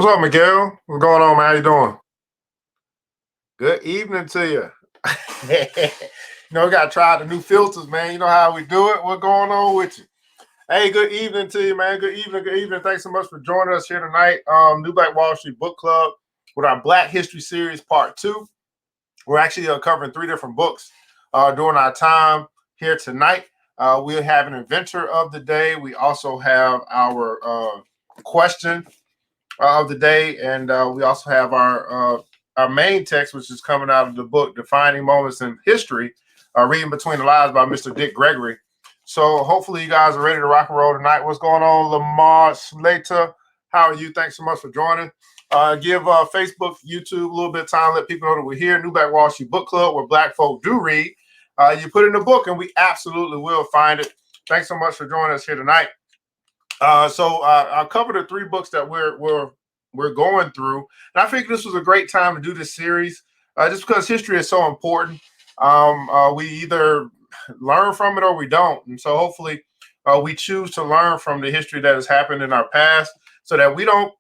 What's up, Miguel? What's going on, man? How you doing? Good evening to you. We got to try the new filters, man. You know how we do it. What's going on with you? Hey, good evening to you, man. Good evening, good evening. Thanks so much for joining us here tonight. New Black Wall Street Book Club with our Black History Series Part 2. We're actually covering 3 different books during our time here tonight. We'll have an Inventor of the Day. We also have our question of the day, and we also have our main text, which is coming out of the book Defining Moments in History, Reading Between the Lines by Mr. Dick Gregory. So hopefully you guys are ready to rock and roll tonight. What's going on, Lamar Slater? How are you? Thanks so much for joining. Give Facebook, YouTube a little bit of time, let people know that we're here. New Black Wall Street Book Club, where Black folk do read. You put in the book, and we absolutely will find it. Thanks so much for joining us here tonight. So I'll cover the 3 books that we're going through, and I think this was a great time to do this series, just because history is so important. We either learn from it or we don't, and so hopefully we choose to learn from the history that has happened in our past, so that we don't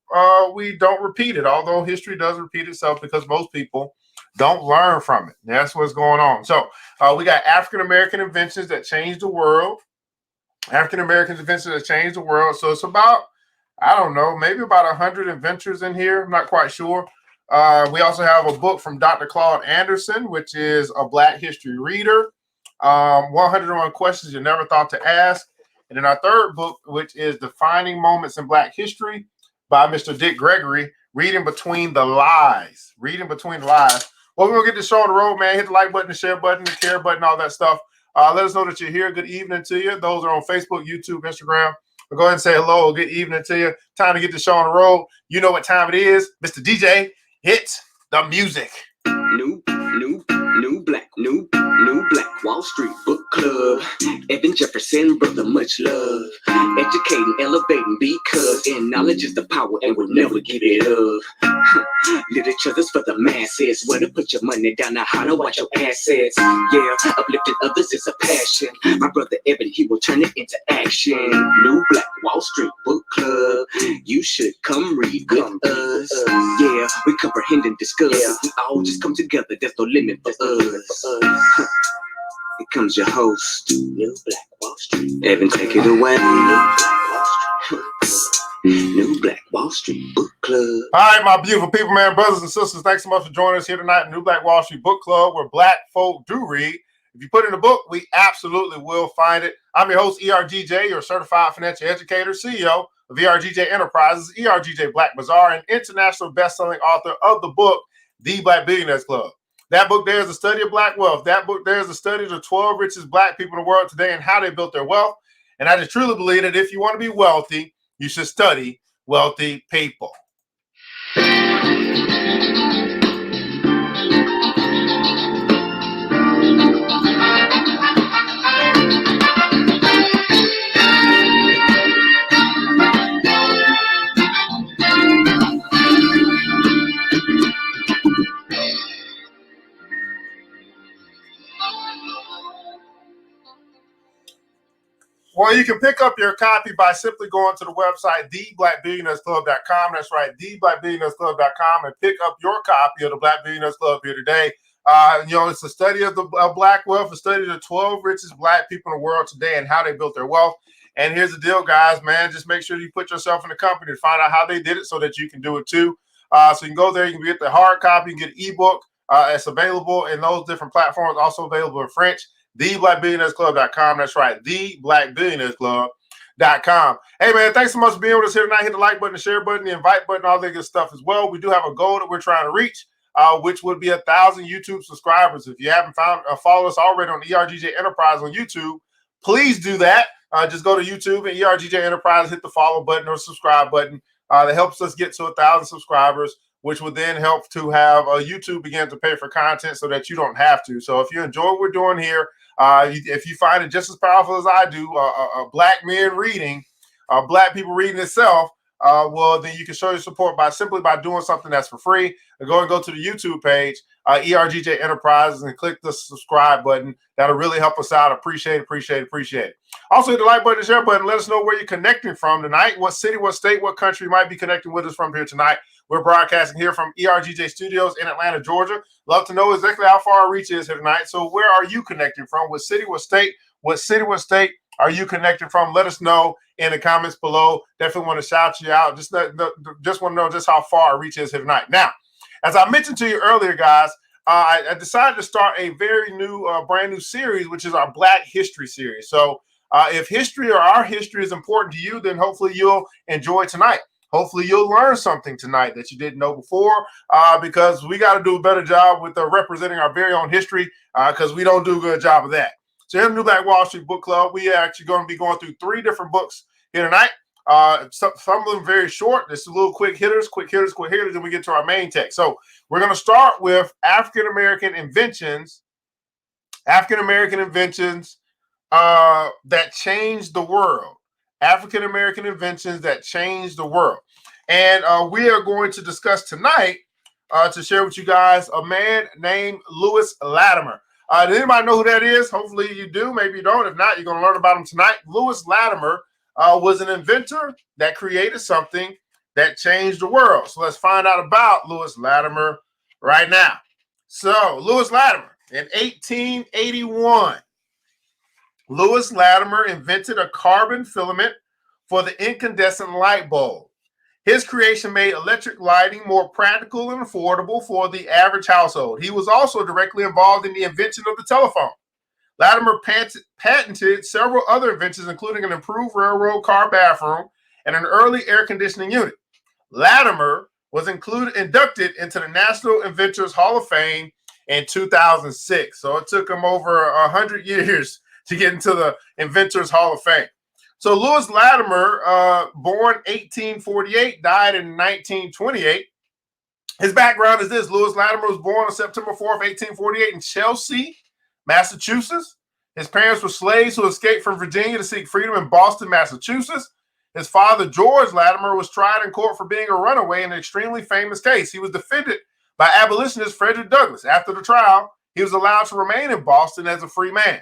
repeat it. Although history does repeat itself because most people don't learn from it. That's what's going on. So we got African American inventions that changed the world. African American inventions that changed the world. So it's about, I don't know, maybe about 100 inventors in here. I'm not quite sure. We also have a book from Dr. Claud Anderson, which is a Black history reader. 101 questions you never thought to ask. And then our third book, which is Defining Moments in Black History by Mr. Dick Gregory, Reading Between the Lies. Reading Between the Lies. Well, we're going to get this show on the road, man. Hit the like button, the share button, the care button, all that stuff. Let us know that you're here. Good evening to you. Those are on Facebook, YouTube, Instagram. Go ahead and say hello. Good evening to you. Time to get the show on the road. You know what time it is. Mr. DJ, hit the music. New Black Wall Street Book Club. Evan Jefferson, brother, much love. Educating, elevating, because in knowledge is the power and we'll never give it up. Literature's for the masses. Where to put your money down, now how to watch your assets. Yeah, uplifting others is a passion. My brother Evan, he will turn it into action. New Black Wall Street Book Club. You should come read with us. Yeah, we comprehend and discuss. If we all just come together, there's no limit for us. Here comes your host, New Black Wall Street. Evan, take it away. New Black Wall Street Book Club. All right, my beautiful people, man, brothers and sisters, thanks so much for joining us here tonight in New Black Wall Street Book Club, where Black folk do read. If you put in the book, we absolutely will find it. I'm your host, ERGJ, your certified financial educator, CEO of ERGJ Enterprises, ERGJ Black Bazaar, and international best-selling author of the book, The Black Billionaires Club. That book there is a study of Black wealth. That book there is a study of the 12 richest Black people in the world today and how they built their wealth. And I just truly believe that if you want to be wealthy, you should study wealthy people. Well, you can pick up your copy by simply going to the website, theblackbillionairesclub.com. That's right, theblackbillionairesclub.com, and pick up your copy of the Black Billionaires Club here today. It's a study of the Black wealth, a study of the 12 richest Black people in the world today and how they built their wealth. And here's the deal, guys, man. Just make sure you put yourself in the company to find out how they did it so that you can do it too. So you can go there, you can get the hard copy, you can get an ebook. It's available in those different platforms, also available in French. TheBlackBillionairesClub.com. That's right, TheBlackBillionairesClub.com. Hey, man, thanks so much for being with us here tonight. Hit the like button, the share button, the invite button, all that good stuff as well. We do have a goal that we're trying to reach, which would be 1,000 YouTube subscribers. If you haven't followed us already on ERGJ Enterprise on YouTube, please do that. Just go to YouTube and ERGJ Enterprise, hit the follow button or subscribe button. That helps us get to 1,000 subscribers, which would then help to have YouTube begin to pay for content so that you don't have to. So if you enjoy what we're doing here, if you find it just as powerful as I do, Black men reading, Black people reading itself, well, then you can show your support by simply doing something that's for free. Go to the YouTube page, ERGJ Enterprises, and click the subscribe button. That'll really help us out. Appreciate it. Also, hit the like button, the share button. Let us know where you're connecting from tonight, what city, what state, what country you might be connecting with us from here tonight. We're broadcasting here from ERGJ Studios in Atlanta, Georgia. Love to know exactly how far our reach is here tonight. So where are you connecting from? What city, what state? What city, what state are you connecting from? Let us know in the comments below. Definitely want to shout you out. Just want to know just how far our reach is here tonight. Now, as I mentioned to you earlier, guys, I decided to start a very new, brand new series, which is our Black History series. So if history or our history is important to you, then hopefully you'll enjoy tonight. Hopefully you'll learn something tonight that you didn't know before, because we got to do a better job with representing our very own history, because we don't do a good job of that. So in the New Black Wall Street Book Club, we are actually going to be going through 3 different books here tonight. Some of them very short. Just a little quick hitters, and we get to our main text. So we're going to start with African Inventions that changed the world. African-American inventions that changed the world. And we are going to discuss tonight, to share with you guys, a man named Lewis Latimer. Does anybody know who that is? Hopefully you do. Maybe you don't. If not, you're going to learn about him tonight. Lewis Latimer was an inventor that created something that changed the world. So let's find out about Lewis Latimer right now. So Lewis Latimer, in 1881, Lewis Latimer invented a carbon filament for the incandescent light bulb. His creation made electric lighting more practical and affordable for the average household. He was also directly involved in the invention of the telephone. Latimer patented several other inventions, including an improved railroad car bathroom and an early air conditioning unit. Latimer was inducted into the National Inventors Hall of Fame in 2006. So it took him over 100 years to get into the Inventors Hall of Fame. So Lewis Latimer, born 1848, died in 1928. His background is this. Lewis Latimer was born on September 4th, 1848 in Chelsea, Massachusetts. His parents were slaves who escaped from Virginia to seek freedom in Boston, Massachusetts. His father, George Latimer, was tried in court for being a runaway in an extremely famous case. He was defended by abolitionist Frederick Douglass. After the trial, he was allowed to remain in Boston as a free man.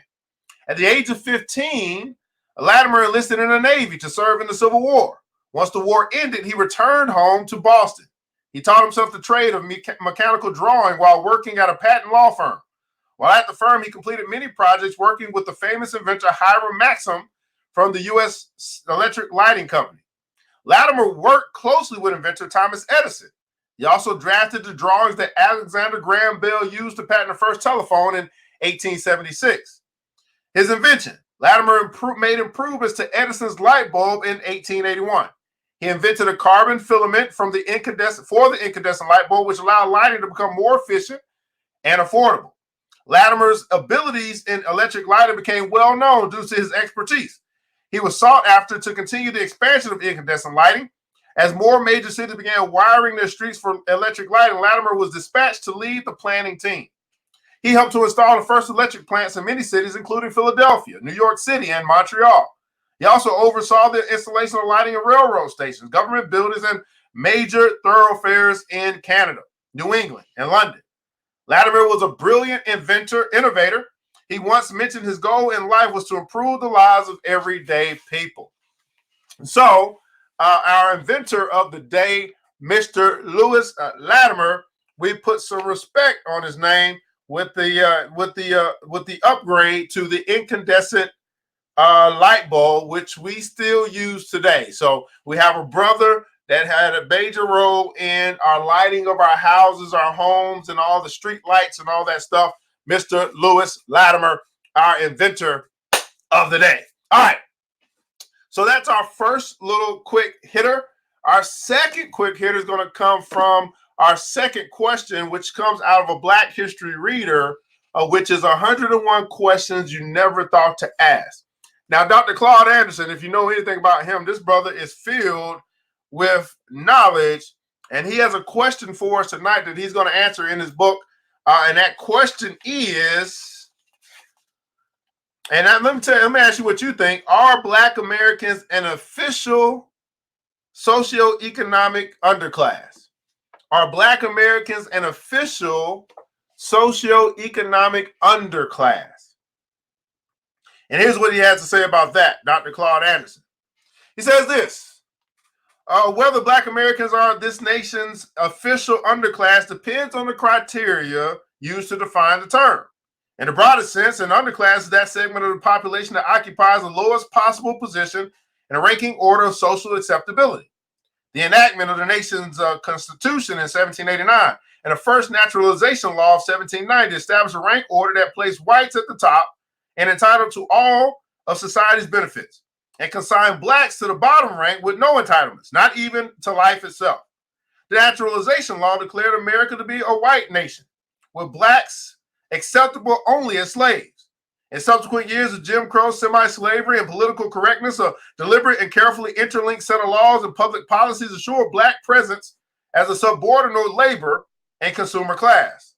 At the age of 15, Latimer enlisted in the Navy to serve in the Civil War. Once the war ended, he returned home to Boston. He taught himself the trade of mechanical drawing while working at a patent law firm. While at the firm, he completed many projects working with the famous inventor Hiram Maxim from the U.S. Electric Lighting Company. Latimer worked closely with inventor Thomas Edison. He also drafted the drawings that Alexander Graham Bell used to patent the first telephone in 1876. His invention, Latimer made improvements to Edison's light bulb in 1881. He invented a carbon filament for the incandescent light bulb, which allowed lighting to become more efficient and affordable. Latimer's abilities in electric lighting became well known due to his expertise. He was sought after to continue the expansion of incandescent lighting. As more major cities began wiring their streets for electric lighting, Latimer was dispatched to lead the planning team. He helped to install the first electric plants in many cities, including Philadelphia, New York City, and Montreal. He also oversaw the installation of lighting in railroad stations, government buildings, and major thoroughfares in Canada, New England, and London. Latimer was a brilliant innovator. He once mentioned his goal in life was to improve the lives of everyday people. So, our inventor of the day, Mr. Lewis Latimer, we put some respect on his name with the upgrade to the incandescent light bulb, which we still use today. So we have a brother that had a major role in our lighting of our houses, our homes, and all the street lights and all that stuff. Mr. Lewis Latimer, our inventor of the day. All right. So that's our first little quick hitter. Our second quick hitter is going to come from our second question, which comes out of a Black History Reader, which is 101 questions you never thought to ask. Now, Dr. Claud Anderson, if you know anything about him, this brother is filled with knowledge, and he has a question for us tonight that he's going to answer in his book. And that question is, and let me ask you what you think. Are Black Americans an official socioeconomic underclass? Are Black Americans an official socioeconomic underclass? And here's what he has to say about that, Dr. Claud Anderson. He says this: Whether Black Americans are this nation's official underclass depends on the criteria used to define the term. In the broadest sense, an underclass is that segment of the population that occupies the lowest possible position in a ranking order of social acceptability. The enactment of the nation's Constitution in 1789 and the first naturalization law of 1790 established a rank order that placed whites at the top and entitled to all of society's benefits, and consigned blacks to the bottom rank with no entitlements, not even to life itself. The naturalization law declared America to be a white nation, with blacks acceptable only as slaves. In subsequent years of Jim Crow, semi-slavery, and political correctness, a deliberate and carefully interlinked set of laws and public policies assured black presence as a subordinate labor and consumer class.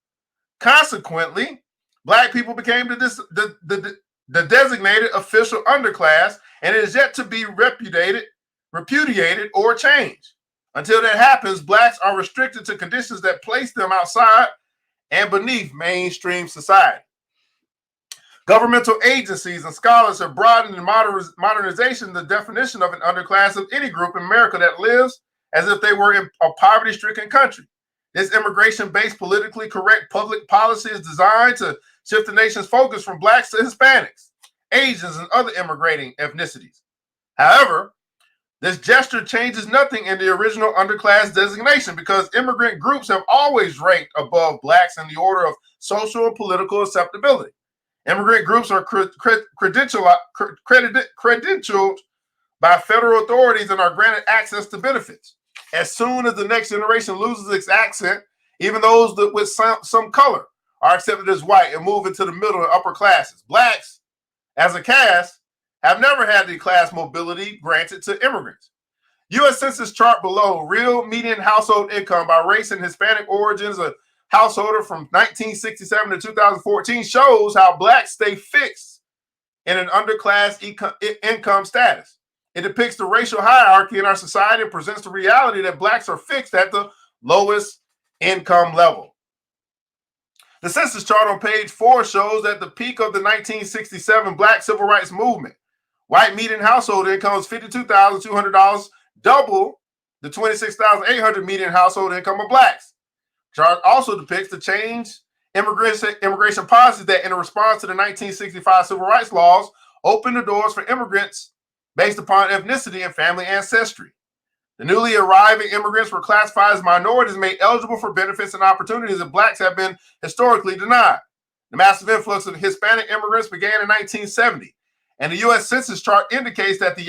Consequently, black people became the designated official underclass, and it is yet to be repudiated or changed. Until that happens, blacks are restricted to conditions that place them outside and beneath mainstream society. Governmental agencies and scholars have broadened in modernization the definition of an underclass of any group in America that lives as if they were in a poverty-stricken country. This immigration-based, politically correct public policy is designed to shift the nation's focus from blacks to Hispanics, Asians, and other immigrating ethnicities. However, this gesture changes nothing in the original underclass designation because immigrant groups have always ranked above blacks in the order of social and political acceptability. Immigrant groups are credentialed by federal authorities and are granted access to benefits. As soon as the next generation loses its accent, even those with some color are accepted as white and move into the middle and upper classes. Blacks, as a caste, have never had the class mobility granted to immigrants. U.S. Census chart below, real median household income by race and Hispanic origins, a householder from 1967 to 2014 shows how blacks stay fixed in an underclass income status. It depicts the racial hierarchy in our society and presents the reality that blacks are fixed at the lowest income level. The census chart on page 4 shows that the peak of the 1967 Black Civil Rights Movement, white median household income was $52,200, double the $26,800 median household income of blacks. Chart also depicts the change immigration policies that, in response to the 1965 civil rights laws, opened the doors for immigrants based upon ethnicity and family ancestry. The newly arriving immigrants were classified as minorities, made eligible for benefits and opportunities that blacks have been historically denied. The massive influx of Hispanic immigrants began in 1970, and the U.S. Census chart indicates that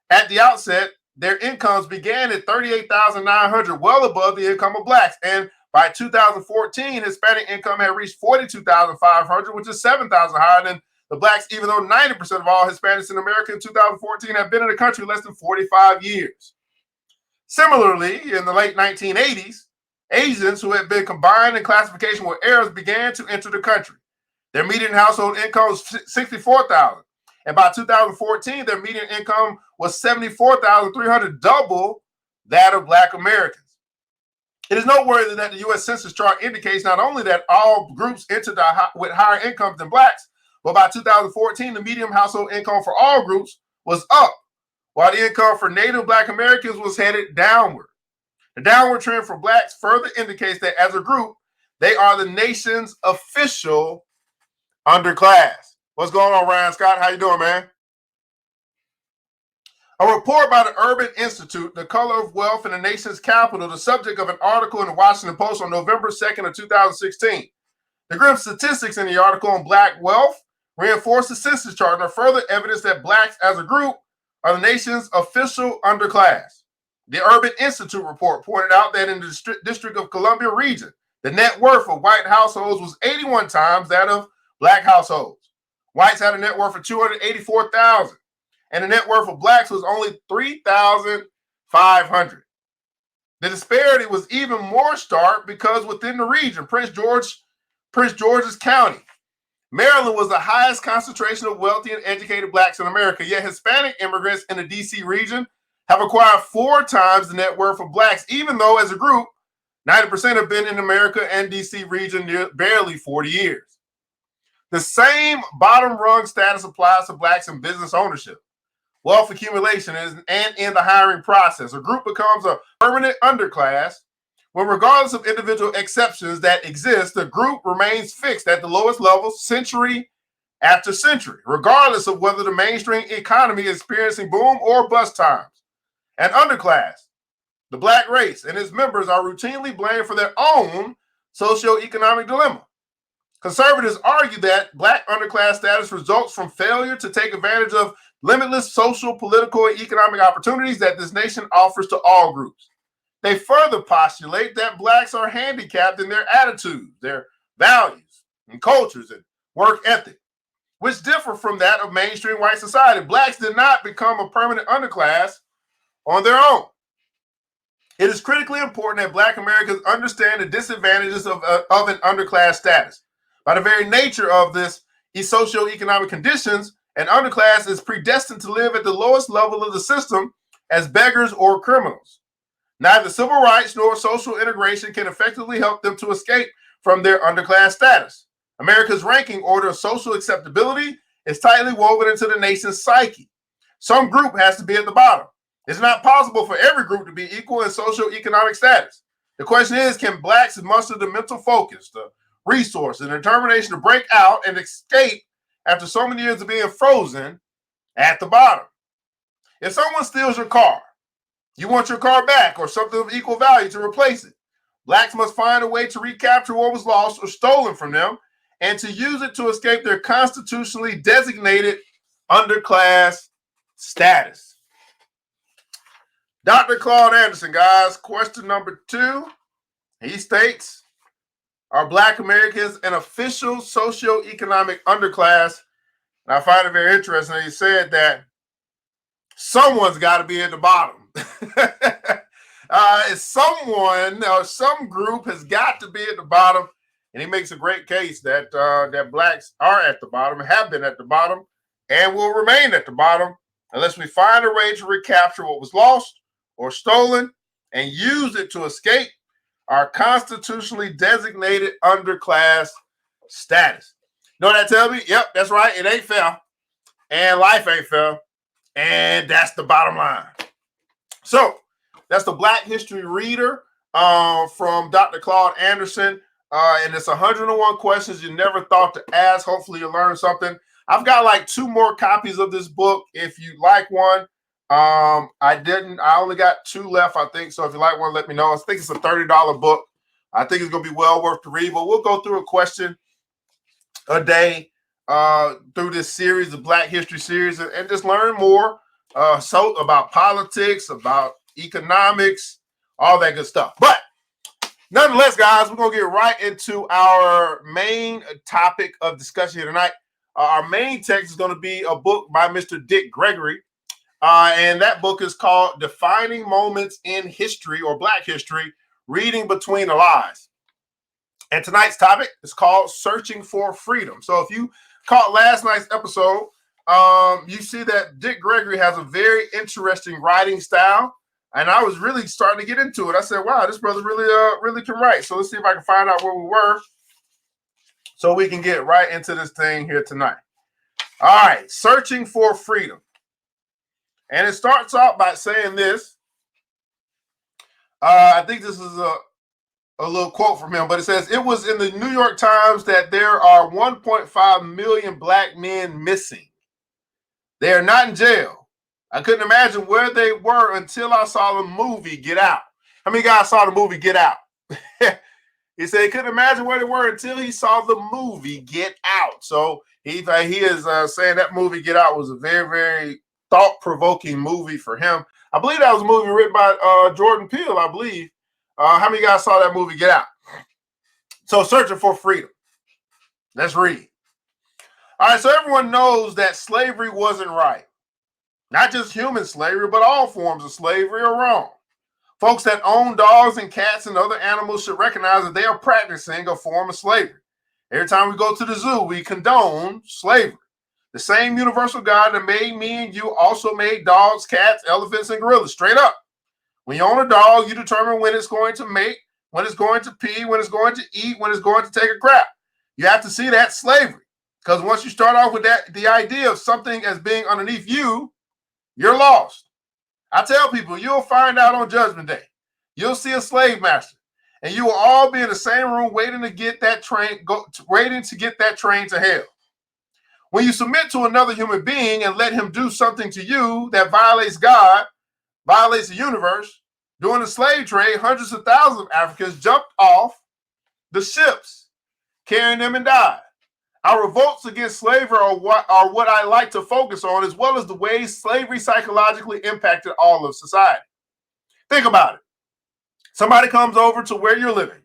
at the outset, their incomes began at $38,900, well above the income of blacks. And by 2014, Hispanic income had reached $42,500, which is $7,000 higher than the blacks, even though 90% of all Hispanics in America in 2014 have been in the country less than 45 years. Similarly, in the late 1980s, Asians who had been combined in classification with Arabs began to enter the country. Their median household income was $64,000. And by 2014, their median income was $74,300, double that of Black Americans. It is noteworthy that the U.S. Census chart indicates not only that all groups entered with higher incomes than blacks, but by 2014, the median household income for all groups was up, while the income for Native Black Americans was headed downward. The downward trend for blacks further indicates that as a group, they are the nation's official underclass. What's going on, Ryan Scott? How you doing, man? A report by the Urban Institute, The Color of Wealth in the Nation's Capital, the subject of an article in the Washington Post on November 2nd of 2016. The grim statistics in the article on black wealth reinforce the census chart and are further evidence that blacks as a group are the nation's official underclass. The Urban Institute report pointed out that in the District of Columbia region, the net worth of white households was 81 times that of black households. Whites had a net worth of $284,000, and the net worth of blacks was only $3,500. The disparity was even more stark because within the region, Prince George's County, Maryland was the highest concentration of wealthy and educated blacks in America, yet Hispanic immigrants in the D.C. region have acquired 4 times the net worth of blacks, even though as a group, 90% have been in America and D.C. region barely 40 years. The same bottom rung status applies to blacks in business ownership. wealth accumulation and in the hiring process. A group becomes a permanent underclass when, regardless of individual exceptions that exist, the group remains fixed at the lowest level century after century, regardless of whether the mainstream economy is experiencing boom or bust times. An underclass, the black race, and its members are routinely blamed for their own socioeconomic dilemma. Conservatives argue that black underclass status results from failure to take advantage of limitless social, political, and economic opportunities that this nation offers to all groups. They further postulate that blacks are handicapped in their attitudes, their values, and cultures, and work ethic, which differ from that of mainstream white society. Blacks did not become a permanent underclass on their own. It is critically important that Black Americans understand the disadvantages of an underclass status. By the very nature of this socioeconomic conditions, an underclass is predestined to live at the lowest level of the system as beggars or criminals. Neither civil rights nor social integration can effectively help them to escape from their underclass status. America's ranking order of social acceptability is tightly woven into the nation's psyche. Some group has to be at the bottom. It's not possible for every group to be equal in socioeconomic status. The question is, can blacks muster the mental focus, the resource, and determination to break out and escape after so many years of being frozen at the bottom? If someone steals your car, you want your car back or something of equal value to replace it. Blacks must find a way to recapture what was lost or stolen from them and to use it to escape their constitutionally designated underclass status. Dr. Claud Anderson, guys, question number 2. He states, are Black Americans an official socioeconomic underclass? And I find it very interesting that he said that someone's got to be at the bottom. Someone or some group has got to be at the bottom. And he makes a great case that that blacks are at the bottom, have been at the bottom, and will remain at the bottom unless we find a way to recapture what was lost or stolen and use it to escape our constitutionally designated underclass status. You know what that tells me? Yep, that's right. It ain't fair. And life ain't fair. And that's the bottom line. So that's the Black History Reader from Dr. Claud Anderson. And it's 101 questions you never thought to ask. Hopefully you learned something. I've got like 2 more copies of this book. If you like one, I only got 2 left, I think. So if you like one, let me know. I think it's a $30 book. I think it's going to be well worth the read, but we'll go through a question a day through this series, the Black History series, and just learn more so about politics, about economics, all that good stuff. But nonetheless, guys, we're going to get right into our main topic of discussion here tonight. Our main text is going to be a book by Mr. Dick Gregory. And that book is called Defining Moments in History or Black History, Reading Between the Lies. And tonight's topic is called Searching for Freedom. So if you caught last night's episode, you see that Dick Gregory has a very interesting writing style. And I was really starting to get into it. I said, wow, this brother really can write. So let's see if I can find out where we were so we can get right into this thing here tonight. All right, Searching for Freedom. And it starts out by saying this. I think this is a little quote from him, but it says, it was in the New York Times that there are 1.5 million black men missing. They are not in jail. I couldn't imagine where they were until I saw the movie Get Out. How many guys saw the movie Get Out? He said he couldn't imagine where they were until he saw the movie Get Out. So he is saying that movie Get Out was a very, very thought-provoking movie for him. I believe that was a movie written by Jordan Peele, I believe. How many guys saw that movie Get Out? So Searching for Freedom. Let's read. All right, so everyone knows that slavery wasn't right. Not just human slavery, but all forms of slavery are wrong. Folks that own dogs and cats and other animals should recognize that they are practicing a form of slavery. Every time we go to the zoo, we condone slavery. The same universal God that made me and you also made dogs, cats, elephants, and gorillas. Straight up. When you own a dog, you determine when it's going to mate, when it's going to pee, when it's going to eat, when it's going to take a crap. You have to see that slavery. Because once you start off with that, the idea of something as being underneath you, You're lost. I tell people, you'll find out on Judgment Day. You'll see a slave master, and you will all be in the same room waiting to get that train, waiting to get that train to hell. When you submit to another human being and let him do something to you that violates God, violates the universe, during the slave trade, hundreds of thousands of Africans jumped off the ships, carrying them and died. Our revolts against slavery are what I like to focus on, as well as the ways slavery psychologically impacted all of society. Think about it. Somebody comes over to where you're living,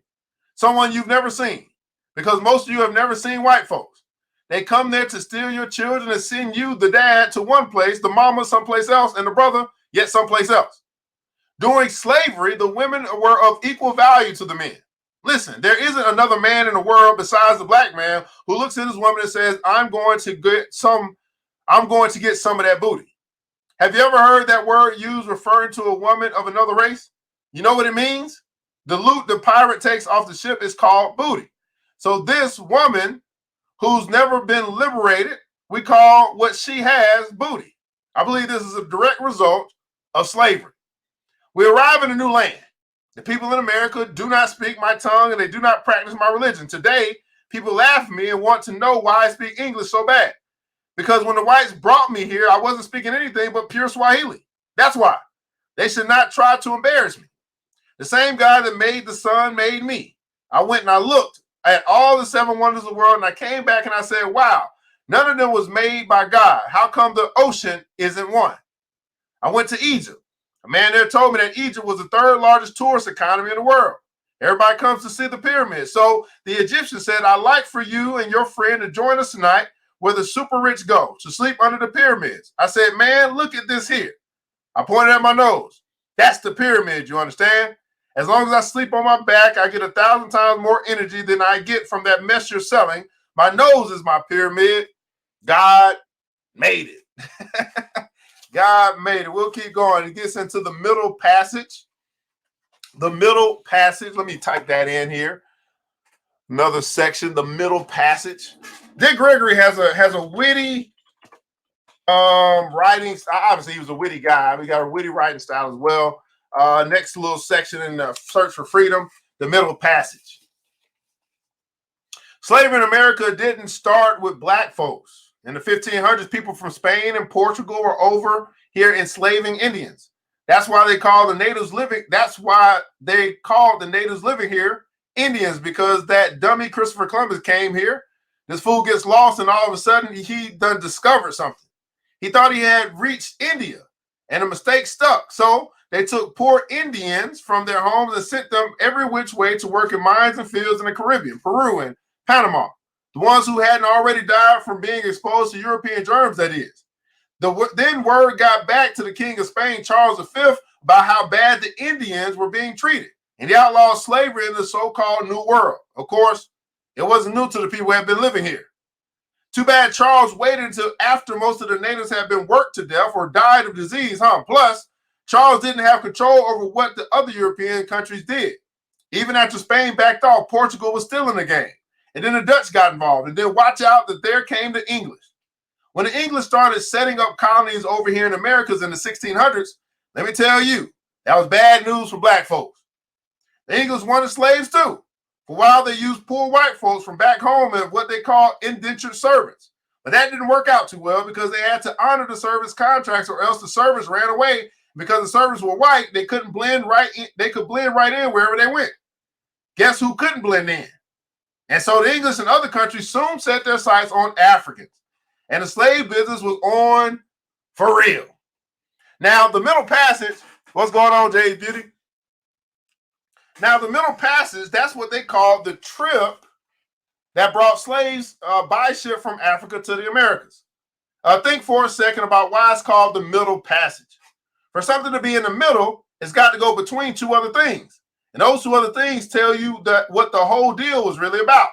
someone you've never seen, because most of you have never seen white folks. They come there to steal your children and send you, the dad, to one place, the mama someplace else, and the brother yet someplace else. During slavery, the women were of equal value to the men. Listen, there isn't another man in the world besides the black man who looks at his woman and says, I'm going to get some of that booty. Have you ever heard that word used referring to a woman of another race? You know what it means? The loot the pirate takes off the ship is called booty. So this woman who's never been liberated, we call what she has booty. I believe this is a direct result of slavery. We arrive in a new land. The people in America do not speak my tongue and they do not practice my religion. Today, people laugh at me and want to know why I speak English so bad. Because when the whites brought me here, I wasn't speaking anything but pure Swahili. That's why. They should not try to embarrass me. The same God that made the sun made me. I went and I looked at all the seven wonders of the world and I came back and I said, wow, none of them was made by God. How come the ocean isn't one? I went to Egypt. A man there told me that Egypt was the third largest tourist economy in the world. Everybody comes to see the pyramids. So the Egyptian said, I'd like for you and your friend to join us tonight where the super rich go, to sleep under the pyramids. I said, man, look at this here. I pointed at my nose. That's the pyramid, you understand? As long as I sleep on my back, I get 1,000 times more energy than I get from that mess you're selling. My nose is my pyramid. God made it. God made it. We'll keep going. It gets into the middle passage. The middle passage. Let me type that in here. Another section, the middle passage. Dick Gregory has a witty writing. Obviously, he was a witty guy. We got a witty writing style as well. Next little section in the Search for Freedom, the middle passage. Slavery in America didn't start with black folks. In the 1500s, people from Spain and Portugal were over here enslaving Indians. That's why they call the natives living. That's why they called the natives living here Indians, because that dummy Christopher Columbus came here. This fool gets lost, and all of a sudden he done discovered something. He thought he had reached India, and a mistake stuck. So they took poor Indians from their homes and sent them every which way to work in mines and fields in the Caribbean, Peru, and Panama. The ones who hadn't already died from being exposed to European germs, that is. Then word got back to the King of Spain, Charles V, about how bad the Indians were being treated. And he outlawed slavery in the so-called New World. Of course, it wasn't new to the people who had been living here. Too bad Charles waited until after most of the natives had been worked to death or died of disease, huh? Plus, Charles didn't have control over what the other European countries did. Even after Spain backed off, Portugal was still in the game. And then the Dutch got involved. And then watch out that there came the English. When the English started setting up colonies over here in the Americas in the 1600s, let me tell you, that was bad news for black folks. The English wanted slaves too. For a while, they used poor white folks from back home as what they call indentured servants. But that didn't work out too well because they had to honor the service contracts or else the servants ran away. Because the servants were white, they couldn't blend right in. They could blend right in wherever they went. Guess who couldn't blend in? And so the English and other countries soon set their sights on Africans. And the slave business was on for real. Now, the middle passage, what's going on, Jay's Beauty? Now, the middle passage, that's what they call the trip that brought slaves by ship from Africa to the Americas. Think for a second about why it's called the middle passage. For something to be in the middle, it's got to go between two other things. And those two other things tell you that what the whole deal was really about.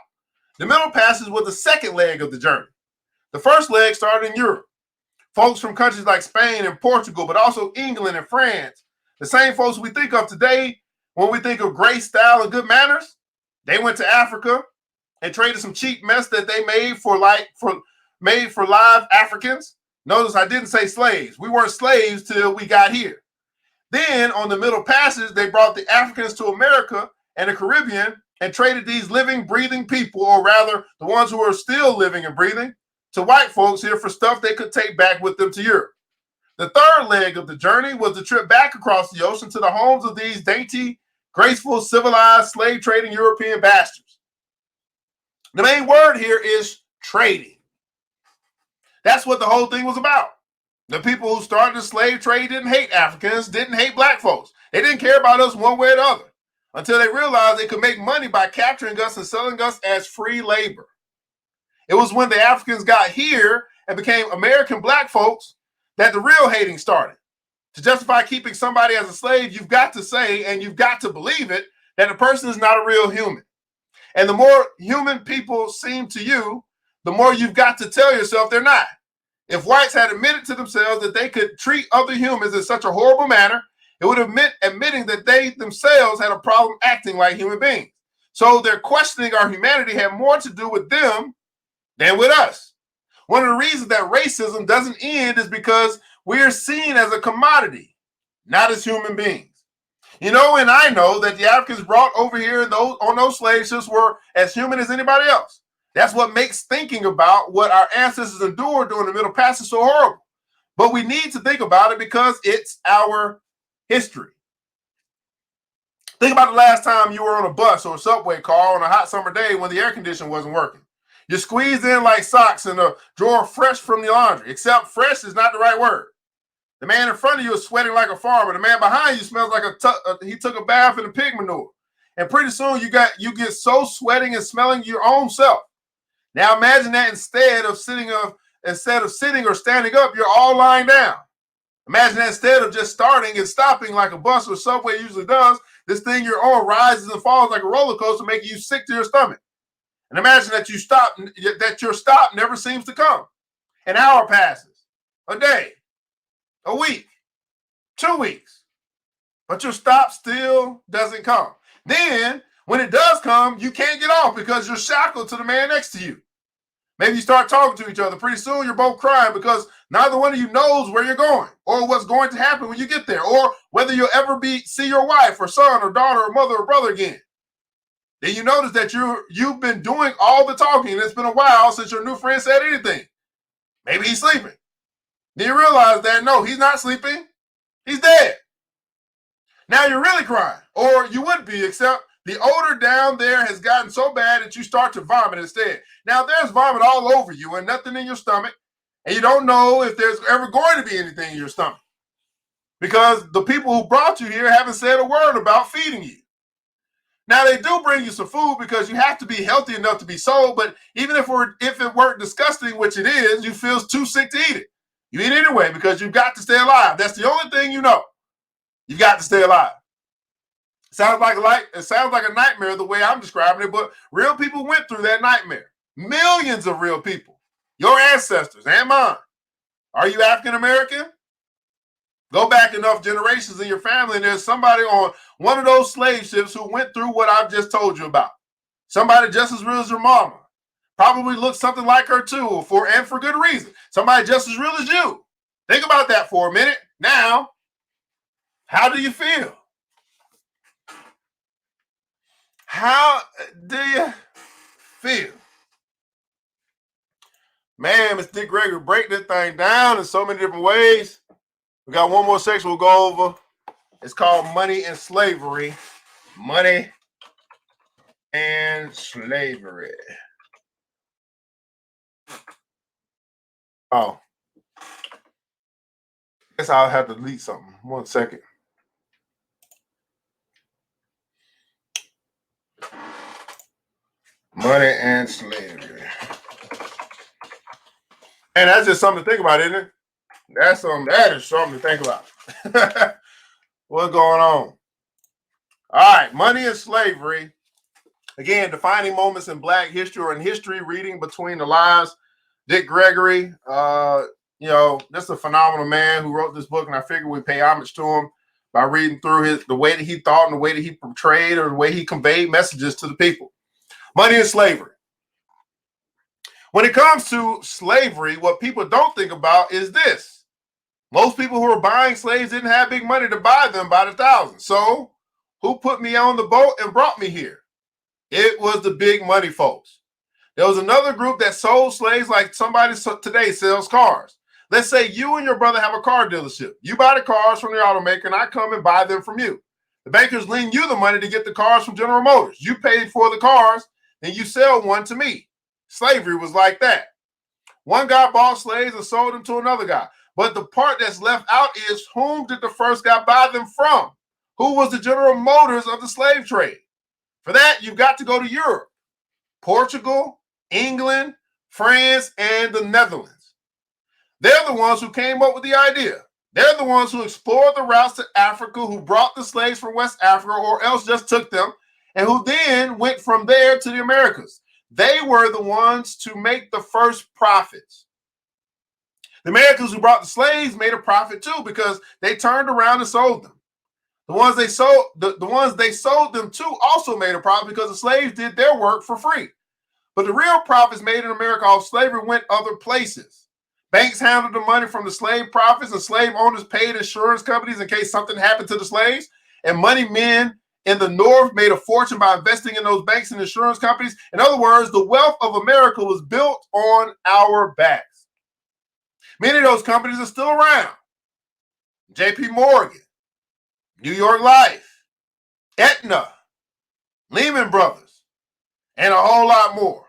The middle passage was the second leg of the journey. The first leg started in Europe. Folks from countries like Spain and Portugal, but also England and France. The same folks we think of today when we think of great style and good manners, they went to Africa and traded some cheap mess that they made for live Africans. Notice I didn't say slaves. We weren't slaves till we got here. Then on the Middle Passage, they brought the Africans to America and the Caribbean and traded these living, breathing people, or rather the ones who are still living and breathing, to white folks here for stuff they could take back with them to Europe. The third leg of the journey was the trip back across the ocean to the homes of these dainty, graceful, civilized, slave trading European bastards. The main word here is trading. That's what the whole thing was about. The people who started the slave trade didn't hate Africans, didn't hate black folks. They didn't care about us one way or the other until they realized they could make money by capturing us and selling us as free labor. It was when the Africans got here and became American black folks that the real hating started. To justify keeping somebody as a slave, you've got to say, and you've got to believe it, that the person is not a real human. And the more human people seem to you, the more you've got to tell yourself they're not. If whites had admitted to themselves that they could treat other humans in such a horrible manner, it would admit admitting that they themselves had a problem acting like human beings. So their questioning our humanity had more to do with them than with us. One of the reasons that racism doesn't end is because we're seen as a commodity, not as human beings. You know, and I know that the Africans brought over here on those slave ships were as human as anybody else. That's what makes thinking about what our ancestors endured during the Middle Passage so horrible. But we need to think about it because it's our history. Think about the last time you were on a bus or a subway car on a hot summer day when the air conditioner wasn't working. You're squeezed in like socks in a drawer fresh from the laundry, except fresh is not the right word. The man in front of you is sweating like a farmer. The man behind you smells like he took a bath in the pig manure. And pretty soon you get so sweating and smelling your own self. Now imagine that instead of sitting or standing up, you're all lying down. Imagine that instead of just starting and stopping like a bus or subway usually does, this thing you're on rises and falls like a roller coaster, making you sick to your stomach. And imagine that your stop never seems to come. An hour passes, a day, a week, 2 weeks, but your stop still doesn't come. Then when it does come, you can't get off because you're shackled to the man next to you. Maybe you start talking to each other. Pretty soon you're both crying because neither one of you knows where you're going or what's going to happen when you get there or whether you'll ever see your wife or son or daughter or mother or brother again. Then you notice that you've been doing all the talking and it's been a while since your new friend said anything. Maybe he's sleeping. Then you realize that no, he's not sleeping. He's dead. Now you're really crying, or you would be, except the odor down there has gotten so bad that you start to vomit instead. Now there's vomit all over you and nothing in your stomach, and you don't know if there's ever going to be anything in your stomach because the people who brought you here haven't said a word about feeding you. Now they do bring you some food because you have to be healthy enough to be sold, but even if it weren't disgusting, which it is, you feel too sick to eat it. You eat it anyway because you've got to stay alive. That's the only thing you know. You've got to stay alive. It sounds like a nightmare the way I'm describing it, but real people went through that nightmare. Millions of real people, your ancestors and mine. Are you African American? Go back enough generations in your family, and there's somebody on one of those slave ships who went through what I've just told you about. Somebody just as real as your mama. Probably looks something like her too, for good reason. Somebody just as real as you. Think about that for a minute. Now, how do you feel? How do you feel? Man, Mr. Dick Gregory, break this thing down in so many different ways. We got one more section we'll go over. It's called Money and Slavery. Money and Slavery. Oh. Guess I'll have to delete something. 1 second. Money and slavery. And that's just something to think about, isn't it? That is something to think about. What's going on? All right, money and slavery. Again, defining moments in Black history or in history, reading between the lines. Dick Gregory, just a phenomenal man who wrote this book, and I figured we'd pay homage to him by reading through the way that he thought and the way that he portrayed or the way he conveyed messages to the people. Money and slavery. When it comes to slavery, what people don't think about is this. Most people who were buying slaves didn't have big money to buy them by the thousands. So who put me on the boat and brought me here? It was the big money folks. There was another group that sold slaves like somebody today sells cars. Let's say you and your brother have a car dealership. You buy the cars from the automaker and I come and buy them from you. The bankers lend you the money to get the cars from General Motors. You paid for the cars and you sell one to me. Slavery was like that. One guy bought slaves and sold them to another guy. But the part that's left out is whom did the first guy buy them from? Who was the General Motors of the slave trade? For that, you've got to go to Europe, Portugal, England, France, and the Netherlands. They're the ones who came up with the idea. They're the ones who explored the routes to Africa, who brought the slaves from West Africa or else just took them, and who then went from there to the Americas. They were the ones to make the first profits. The Americans who brought the slaves made a profit too because they turned around and sold them. The ones they sold them to also made a profit because the slaves did their work for free. But the real profits made in America off slavery went other places. Banks handled the money from the slave profits, and slave owners paid insurance companies in case something happened to the slaves. And money men in the North made a fortune by investing in those banks and insurance companies. In other words, the wealth of America was built on our backs. Many of those companies are still around. J.P. Morgan, New York Life, Aetna, Lehman Brothers, and a whole lot more.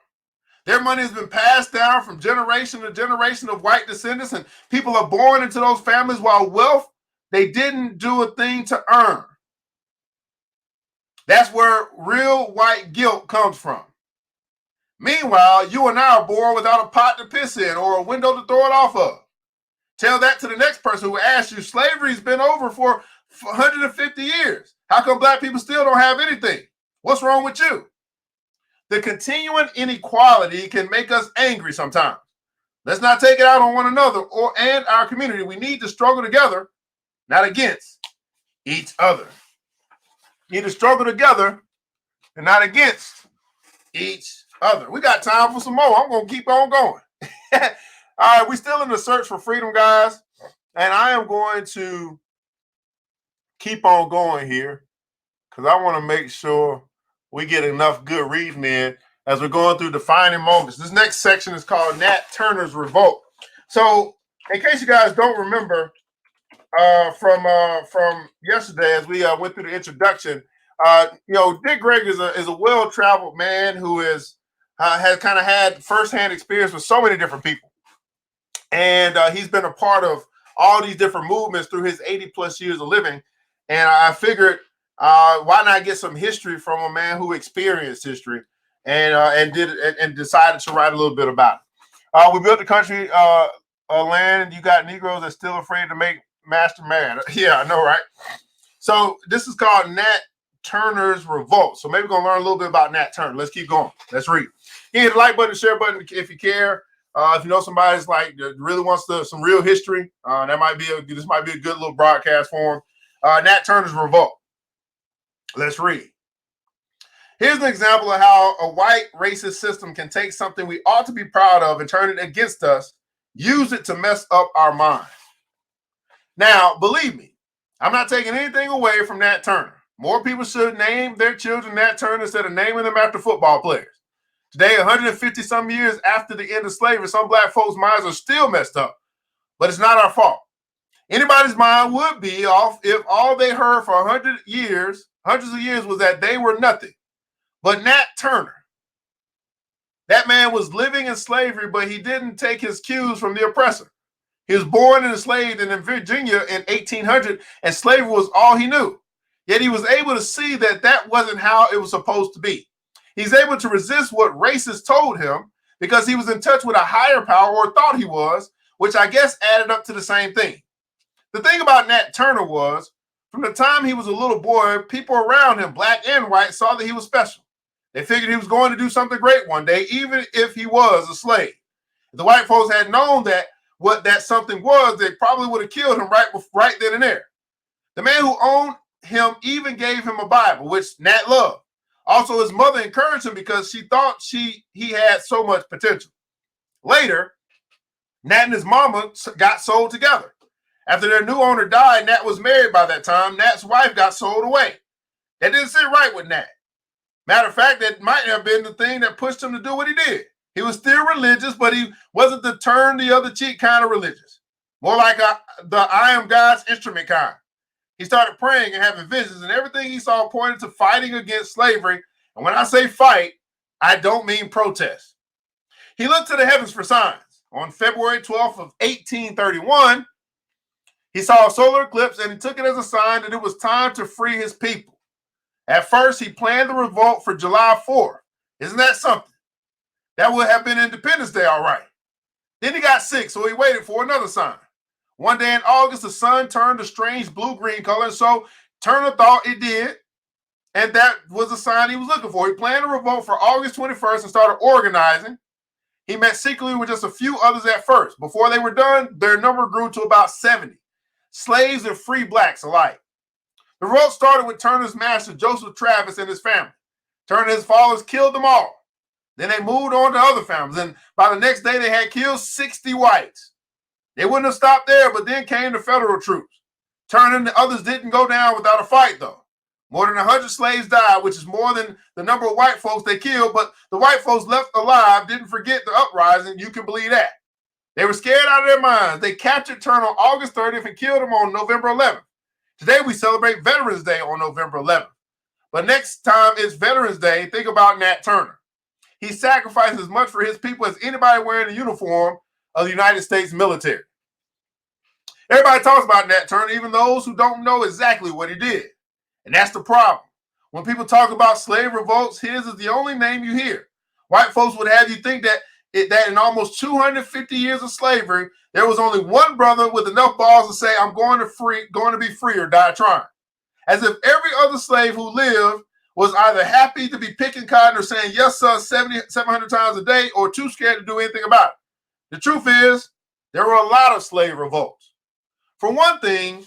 Their money has been passed down from generation to generation of white descendants, and people are born into those families while wealth they didn't do a thing to earn. That's where real white guilt comes from. Meanwhile, you and I are born without a pot to piss in or a window to throw it off of. Tell that to the next person who asks you, slavery's been over for 150 years. How come black people still don't have anything? What's wrong with you? The continuing inequality can make us angry sometimes. Let's not take it out on one another and our community. We need to struggle together, not against each other. We need to struggle together and not against each other. We got time for some more. I'm going to keep on going. All right, we're still in the search for freedom, guys. And I am going to keep on going here because I want to make sure we get enough good reading in as we're going through defining moments. This next section is called Nat Turner's Revolt. So, in case you guys don't remember from yesterday, as we went through the introduction, Dick Gregory is a well-traveled man who has kind of had firsthand experience with so many different people, and he's been a part of all these different movements through his 80+ years of living. And I figured, why not get some history from a man who experienced history and decided to write a little bit about it. We built the country land. You got Negroes that's still afraid to make master mad. Yeah, I know, right? So this is called Nat Turner's Revolt. So maybe we're gonna learn a little bit about Nat Turner. Let's keep going. Let's read. Hit the like button, share button if you care. If you know somebody's like really wants some real history, this might be a good little broadcast for him. Nat Turner's Revolt. Let's read. Here's an example of how a white racist system can take something we ought to be proud of and turn it against us, use it to mess up our minds. Now, believe me, I'm not taking anything away from Nat Turner. More people should name their children Nat Turner instead of naming them after football players. Today, 150 some years after the end of slavery, some black folks' minds are still messed up, but it's not our fault. Anybody's mind would be off if all they heard for hundreds of years was that they were nothing. But Nat Turner, that man was living in slavery, but he didn't take his cues from the oppressor. He was born and enslaved in Virginia in 1800, and slavery was all he knew. Yet he was able to see that that wasn't how it was supposed to be. He's able to resist what racists told him because he was in touch with a higher power, or thought he was, which I guess added up to the same thing. The thing about Nat Turner was, from the time he was a little boy, people around him, black and white, saw that he was special. They figured he was going to do something great one day, even if he was a slave. If the white folks had known that what that something was, they probably would have killed him right then and there. The man who owned him even gave him a Bible, which Nat loved. Also, his mother encouraged him because she thought he had so much potential. Later, Nat and his mama got sold together. After their new owner died, Nat was married by that time. Nat's wife got sold away. That didn't sit right with Nat. Matter of fact, that might have been the thing that pushed him to do what he did. He was still religious, but he wasn't the turn the other cheek kind of religious. More like the I am God's instrument kind. He started praying and having visions, and everything he saw pointed to fighting against slavery. And when I say fight, I don't mean protest. He looked to the heavens for signs. On February 12th of 1831, he saw a solar eclipse, and he took it as a sign that it was time to free his people. At first, he planned the revolt for July 4th. Isn't that something? That would have been Independence Day, all right. Then he got sick, so he waited for another sign. One day in August, the sun turned a strange blue-green color, so Turner thought it did, and that was the sign he was looking for. He planned a revolt for August 21st and started organizing. He met secretly with just a few others at first. Before they were done, their number grew to about 70, slaves and free blacks alike. The revolt started with Turner's master, Joseph Travis, and his family. Turner and his followers killed them all. Then they moved on to other families, and by the next day, they had killed 60 whites. They wouldn't have stopped there, but then came the federal troops. Turner and the others didn't go down without a fight, though. More than 100 slaves died, which is more than the number of white folks they killed, but the white folks left alive didn't forget the uprising. You can believe that. They were scared out of their minds. They captured Turner on August 30th and killed him on November 11th. Today, we celebrate Veterans Day on November 11th. But next time it's Veterans Day, think about Nat Turner. He sacrificed as much for his people as anybody wearing the uniform of the United States military. Everybody talks about Nat Turner, even those who don't know exactly what he did. And that's the problem. When people talk about slave revolts, his is the only name you hear. White folks would have you think that in almost 250 years of slavery, there was only one brother with enough balls to say, I'm going to be free or die trying. As if every other slave who lived was either happy to be picking cotton or saying, yes, sir, 700 times a day, or too scared to do anything about it. The truth is, there were a lot of slave revolts. For one thing,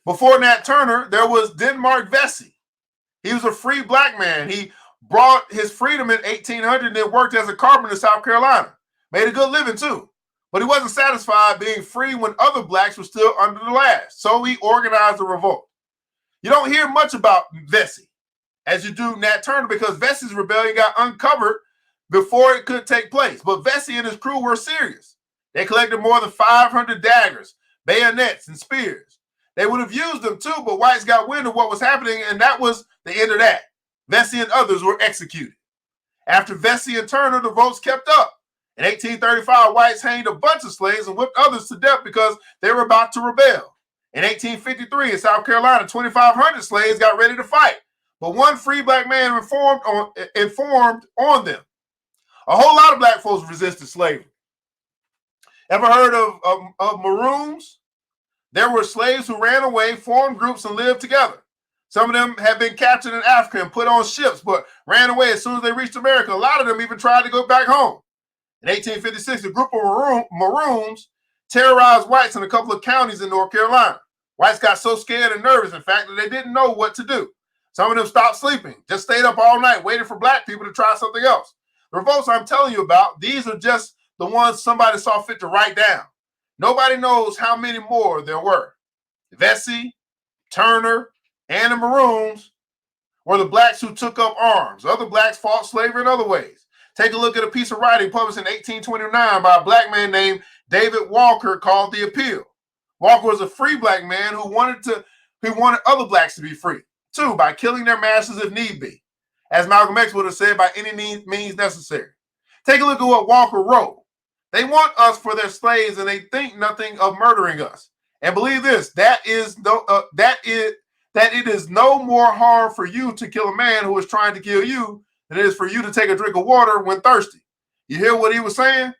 before Nat Turner, there was Denmark Vesey. He was a free black man. He brought his freedom in 1800 and then worked as a carpenter in South Carolina. Made a good living, too. But he wasn't satisfied being free when other blacks were still under the lash. So he organized a revolt. You don't hear much about Vesey as you do Nat Turner because Vesey's rebellion got uncovered before it could take place. But Vesey and his crew were serious. They collected more than 500 daggers, bayonets, and spears. They would have used them too, but whites got wind of what was happening, and that was the end of that. Vesey and others were executed. After Vesey and Turner, the votes kept up. In 1835, whites hanged a bunch of slaves and whipped others to death because they were about to rebel. In 1853, in South Carolina, 2,500 slaves got ready to fight, but one free black man informed on them. A whole lot of black folks resisted slavery. Ever heard of maroons? There were slaves who ran away, formed groups, and lived together. Some of them had been captured in Africa and put on ships, but ran away as soon as they reached America. A lot of them even tried to go back home. In 1856, a group of maroons terrorized whites in a couple of counties in North Carolina. Whites got so scared and nervous, in fact, that they didn't know what to do. Some of them stopped sleeping, just stayed up all night, waiting for black people to try something else. The revolts I'm telling you about, these are just the ones somebody saw fit to write down. Nobody knows how many more there were. Vesey, Turner, and the Maroons were the blacks who took up arms. Other blacks fought slavery in other ways. Take a look at a piece of writing published in 1829 by a black man named David Walker called The Appeal. Walker was a free black man who wanted other blacks to be free, too, by killing their masters if need be. As Malcolm X would have said, by any means necessary. Take a look at what Walker wrote. They want us for their slaves, and they think nothing of murdering us. And believe this: that it is no more harm for you to kill a man who is trying to kill you than it is for you to take a drink of water when thirsty. You hear what he was saying?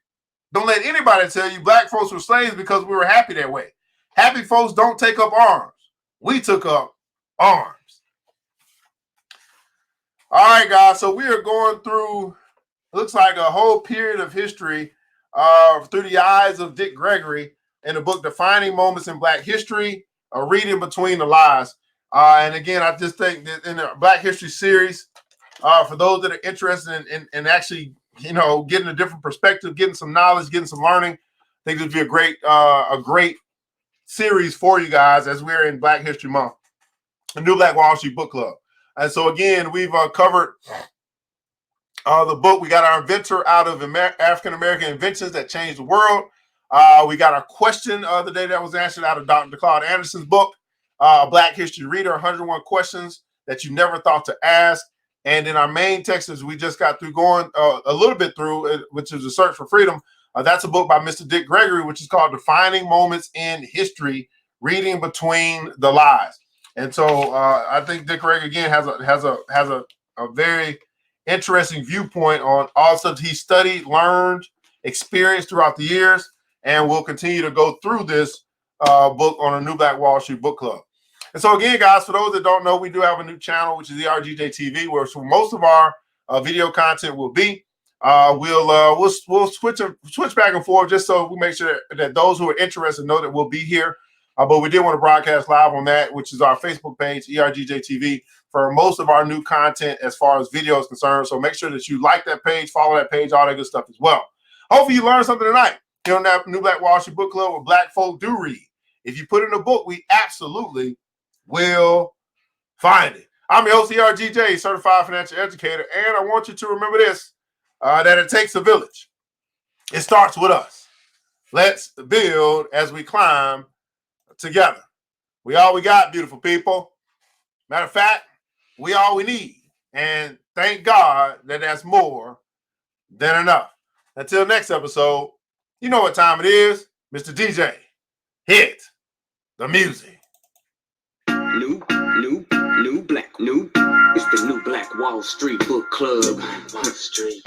Don't let anybody tell you black folks were slaves because we were happy that way. Happy folks don't take up arms. We took up arms. All right, guys. So we are going through, looks like a whole period of history through the eyes of Dick Gregory in the book Defining Moments in Black History, Reading Between the Lies. And again, I just think that in the Black History series, for those that are interested in actually getting a different perspective, getting some knowledge, getting some learning. I think this would be a great series for you guys as we're in Black History Month, the New Black Wall Street Book Club. And so again, we've covered the book. We got our Inventor out of African American Inventions that changed the world. We got our question the day that was answered out of Dr. Claud Anderson's book, Black History Reader, 101 questions that you never thought to ask. And in our main text, as we just got through going a little bit through, which is A Search for Freedom. That's a book by Mr. Dick Gregory, which is called Defining Moments in History, Reading Between the Lies. And so I think Dick Gregory again has a very interesting viewpoint on all stuff he studied, learned, experienced throughout the years, and we'll continue to go through this book on a New Black Wall Street Book Club. And so again, guys, for those that don't know, we do have a new channel, which is ERGJ TV, where most of our video content will be. We'll switch back and forth just so we make sure that those who are interested know that we'll be here. But we did want to broadcast live on that, which is our Facebook page, ERGJ TV, for most of our new content as far as video is concerned. So make sure that you like that page, follow that page, all that good stuff as well. Hopefully you learned something tonight here on that New Black Wall Street Book Club where Black folk do read. If you put in a book, we absolutely will find it. I'm your host, ERGJ, certified financial educator, and I want you to remember this, that it takes a village. It starts with us. Let's build as we climb together. We all we got, beautiful people. Matter of fact, we all we need. And thank God that that's more than enough. Until next episode, you know what time it is. Mr. DJ, hit the music. It's the New Black Wall Street Book Club.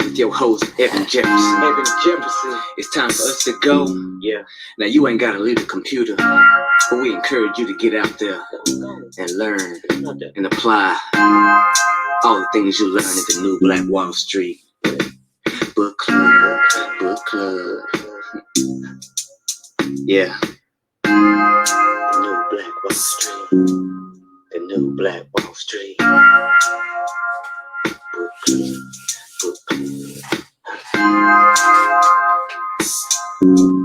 With your host, Evan Jefferson. It's time for us to go. Yeah. Now you ain't gotta leave the computer, but we encourage you to get out there and learn and apply all the things you learn at the New Black Wall Street Book Club. Yeah. The New Black Wall Street. The New Black Wall Street Book Club.